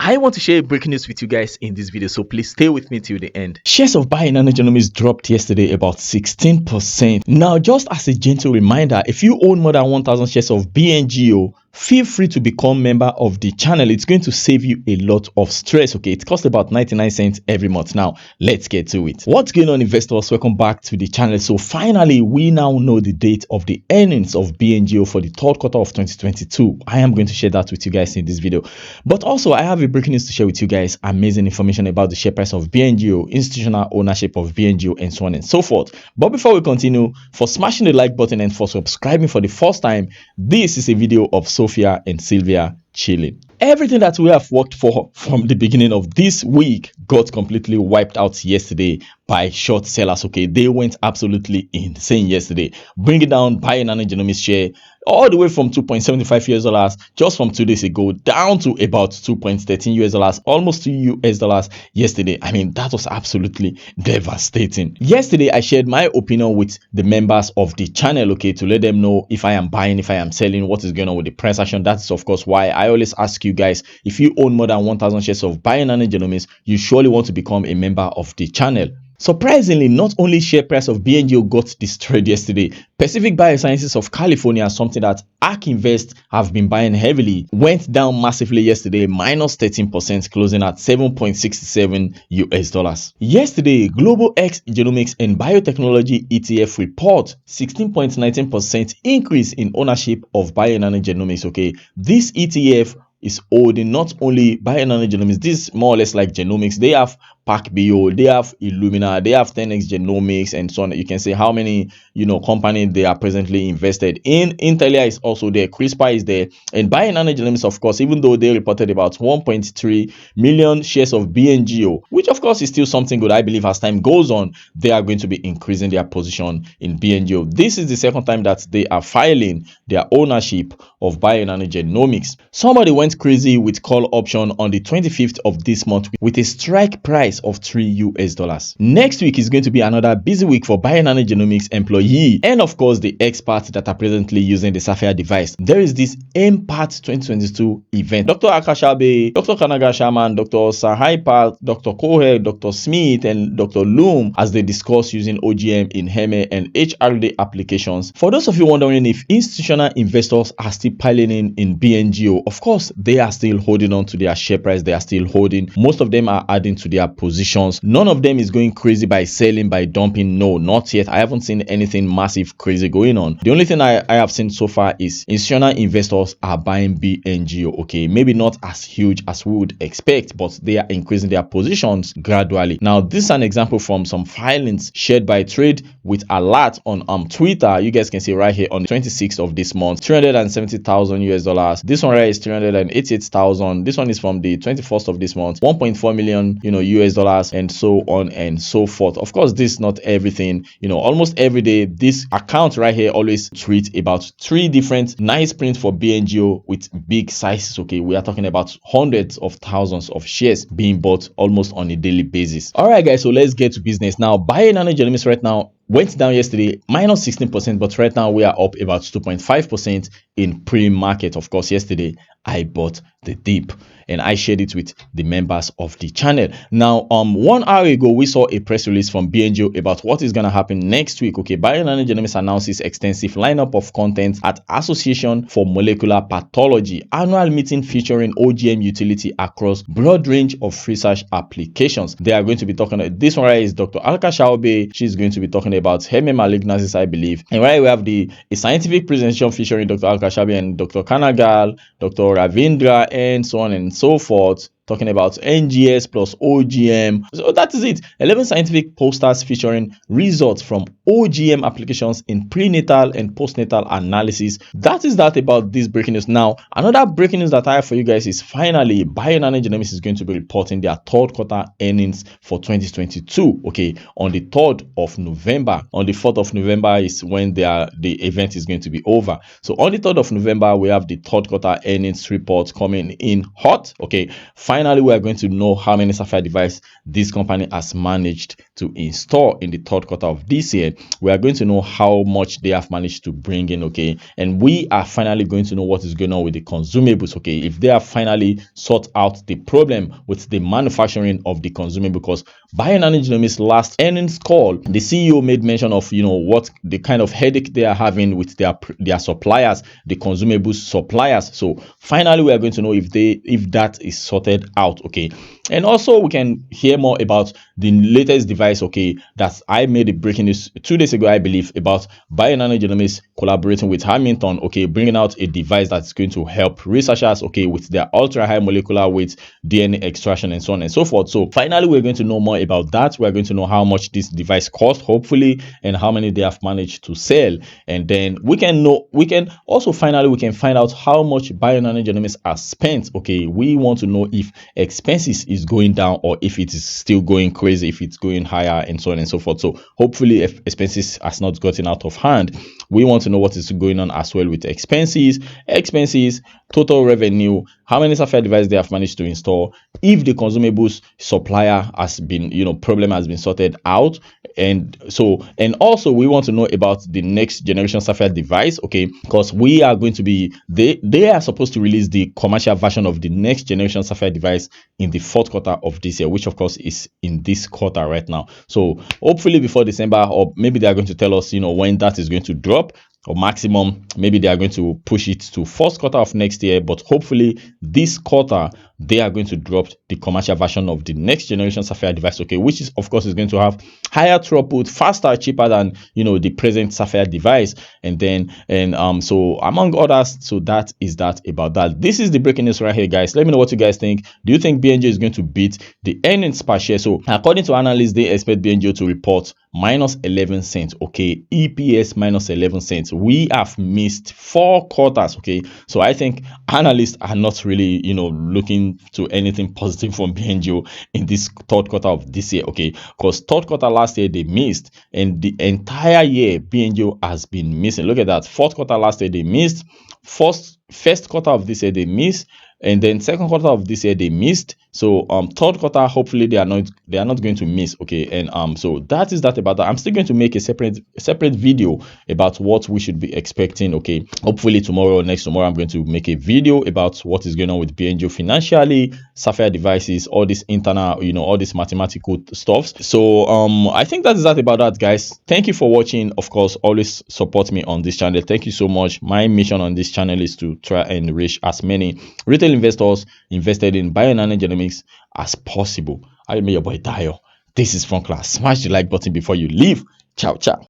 I want to share breaking news with you guys in this video, so please stay with me till the end. Shares of Bionano Genomics dropped yesterday about 16%. Now, just as a gentle reminder, if you own more than 1,000 shares of BNGO, feel free to become member of the channel. It's going to save you a lot of stress. Okay, it costs about 99 cents every month. Now, let's get to it. What's going on, investors? Welcome back to the channel. So finally, we now know the date of the earnings of BNGO for the third quarter of 2022. I am going to share that with you guys in this video. But also, I have a breaking news to share with you guys. Amazing information about the share price of BNGO, institutional ownership of BNGO, and so on and so forth. But before we continue, for smashing the like button and for subscribing for the first time, this is a video of Sophia and Sylvia chilling. Everything that we have worked for from the beginning of this week got completely wiped out yesterday by short sellers. Okay, they went absolutely insane yesterday, bringing down Bionano Genomics share all the way from $2.75 just from 2 days ago down to about $2.13, almost $2 yesterday. I mean, that was absolutely devastating. Yesterday, I shared my opinion with the members of the channel, okay, to let them know if I am buying, if I am selling, what is going on with the price action. That's of course why I always ask you guys, if you own more than 1,000 shares of Bionano Genomics, you surely want to become a member of the channel. Surprisingly, not only share price of BNGO got destroyed yesterday, Pacific Biosciences of California, something that ARK Invest have been buying heavily, went down massively yesterday, minus 13%, closing at $7.67. Yesterday, Global X Genomics and Biotechnology ETF report 16.19% increase in ownership of Bionano Genomics. Okay, this ETF is holding not only Bionano Genomics, this is more or less like genomics. They have Pac Bio, they have Illumina, they have 10x Genomics, and so on. You can say how many companies they are presently invested in. Intelia is also there, CRISPR is there, and Bionano Genomics, of course, even though they reported about 1.3 million shares of BNGO, which of course is still something good. I believe as time goes on, they are going to be increasing their position in BNGO. This is the second time that they are filing their ownership of Bionano Genomics. Somebody went crazy with call option on the 25th of this month with a strike price of $3. Next week is going to be another busy week for Bionano Genomics employee and of course the experts that are presently using the Sapphire device. There is this MPAT 2022 event. Dr. Akashabe, Dr. Kanaga Shaman, Dr. Sahaipat, Dr. Koher, Dr. Smith, and Dr. Loom as they discuss using OGM in HEME and HRD applications. For those of you wondering if institutional investors are still piling in BNGO, of course they are still holding on to their share price. They are still holding. Most of them are adding to their positions. None of them is going crazy by selling, by dumping. No, not yet. I haven't seen anything massive crazy going on. The only thing I have seen so far is institutional investors are buying BNGO. Okay, maybe not as huge as we would expect, but they are increasing their positions gradually. Now, this is an example from some filings shared by Trade with Alert on Twitter. You guys can see right here on the 26th of this month, $370,000. This one right is 388,000. This one is from the 21st of this month, 1.4 million US dollars, and so on and so forth. Of course, this is not everything. Almost every day this account right here always tweets about 3 different nice prints for BNGO with big sizes. Okay, we are talking about hundreds of thousands of shares being bought almost on a daily basis. All right guys, so let's get to business now. Bionano Genomics right now went down yesterday, minus 16%, but right now we are up about 2.5% in pre-market. Of course, yesterday I bought the dip and I shared it with the members of the channel. Now, 1 hour ago, we saw a press release from BNGO about what is going to happen next week. Okay, Bionano Genomics announces extensive lineup of content at Association for Molecular Pathology annual meeting featuring OGM utility across broad range of research applications. They are going to be talking. This one right is Dr. Alka Shaube. She's going to be talking about heme malignancies, I believe. And right we have a scientific presentation featuring Dr. Alka Shaube and Dr. Kanagal, Dr. Ravindra, and so on and so forth, talking about NGS plus OGM. So that is it. 11 scientific posters featuring results from OGM applications in prenatal and postnatal analysis. That is that about this breaking news. Now, another breaking news that I have for you guys is finally Bionano Genomics is going to be reporting their third quarter earnings for 2022. Okay, on the 3rd of November. On the 4th of November is when the event is going to be over. So on the 3rd of November, we have the third quarter earnings report coming in hot. Okay, finally finally we are going to know how many sapphire device this company has managed to install in the third quarter of this year. We are going to know how much they have managed to bring in, okay, and we are finally going to know what is going on with the consumables, okay, if they have finally sort out the problem with the manufacturing of the consumable. Because Bionano Genomics last earnings call, the CEO made mention of, you know, what the kind of headache they are having with their suppliers, the consumables suppliers. So finally we are going to know if that is sorted out, okay. And also we can hear more about the latest device, okay, that I made a breaking news 2 days ago, I believe, about Bionano Genomics collaborating with Hamilton, okay, bringing out a device that's going to help researchers, okay, with their ultra high molecular weight DNA extraction and so on and so forth. So finally we're going to know more about that. We're going to know how much this device cost, hopefully, and how many they have managed to sell. And then we can also finally we can find out how much Bionano Genomics has spent, okay. We want to know if expenses is going down or if it is still going crazy, if it's going higher and so on and so forth. So hopefully if expenses has not gotten out of hand. We want to know what is going on as well with expenses, total revenue, how many sapphire devices they have managed to install, if the consumables supplier has been, you know, problem has been sorted out. And also we want to know about the next generation sapphire device, okay, because we are going to be they are supposed to release the commercial version of the next generation sapphire device in the fourth quarter of this year, which of course is in this quarter right now. So hopefully before December, or maybe they are going to tell us, you know, when that is going to drop, or maximum maybe they are going to push it to first quarter of next year. But hopefully this quarter they are going to drop the commercial version of the next generation sapphire device, okay, which is of course is going to have higher throughput, faster, cheaper than, you know, the present sapphire device. So among others, so that is that about that. This is the breaking news right here, guys. Let me know what you guys think. Do you think BNG is going to beat the earnings per share? So according to analysts, they expect BNG to report minus 11 cents, okay, EPS minus 11 cents. We have missed 4 quarters, okay. So I think analysts are not really, you know, looking to anything positive from BNG in this third quarter of this year, okay, because third quarter last year they missed, and the entire year BNG has been missing. Look at that. Fourth quarter last year they missed, first quarter of this year they missed, and then second quarter of this year they missed. So third quarter hopefully they are not going to miss, okay. And so that is that about that. I'm still going to make a separate video about what we should be expecting, okay. Hopefully tomorrow or next tomorrow I'm going to make a video about what is going on with BNG financially, sapphire devices, all this internal, you know, all this mathematical stuffs. So I think that is that about that, guys. Thank you for watching. Of course, always support me on this channel. Thank you so much. My mission on this channel is to try and reach as many retail investors invested in Bionano Genomics as possible. I am your boy Dayo. This is Frunkla. Smash the like button before you leave. Ciao, ciao.